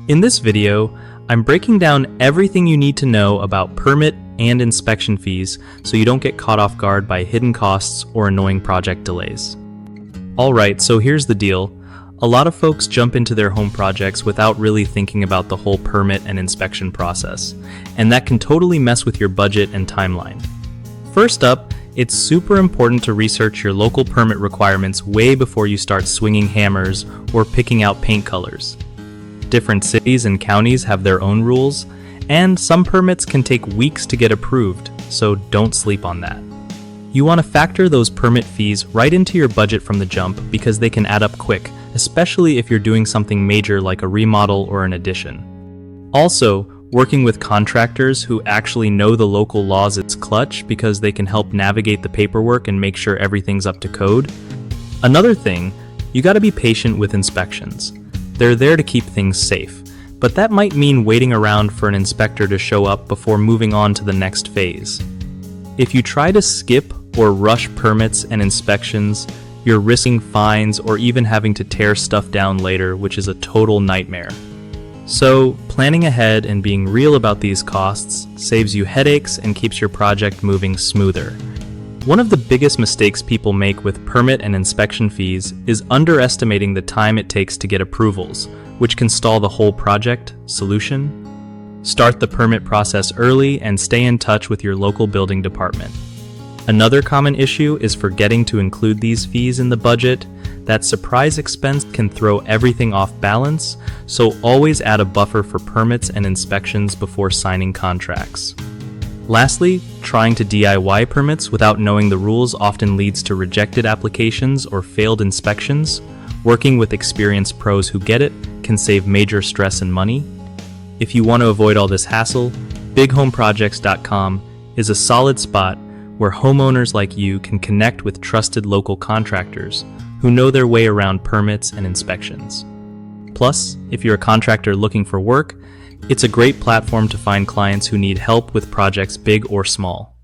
In this video, I'm breaking down everything you need to know about permit and inspection fees so you don't get caught off guard by hidden costs or annoying project delays. Alright, so here's the deal. A lot of folks jump into their home projects without really thinking about the whole permit and inspection process, and that can totally mess with your budget and timeline. First up, it's super important to research your local permit requirements way before you start swinging hammers or picking out paint colors. Different cities and counties have their own rules, and some permits can take weeks to get approved, so don't sleep on that. You want to factor those permit fees right into your budget from the jump because they can add up quick, especially if you're doing something major like a remodel or an addition. Also, working with contractors who actually know the local laws is clutch because they can help navigate the paperwork and make sure everything's up to code. Another thing, you gotta be patient with inspections. They're there to keep things safe, but that might mean waiting around for an inspector to show up before moving on to the next phase. If you try to skip or rush permits and inspections, you're risking fines or even having to tear stuff down later, which is a total nightmare. So, planning ahead and being real about these costs saves you headaches and keeps your project moving smoother. One of the biggest mistakes people make with permit and inspection fees is underestimating the time it takes to get approvals, which can stall the whole project. Solution? Start the permit process early and stay in touch with your local building department. Another common issue is forgetting to include these fees in the budget. That surprise expense can throw everything off balance, so always add a buffer for permits and inspections before signing contracts. Lastly, trying to DIY permits without knowing the rules often leads to rejected applications or failed inspections. Working with experienced pros who get it can save major stress and money. If you want to avoid all this hassle, bighomeprojects.com is a solid spot where homeowners like you can connect with trusted local contractors who know their way around permits and inspections. Plus, if you're a contractor looking for work, it's a great platform to find clients who need help with projects big or small.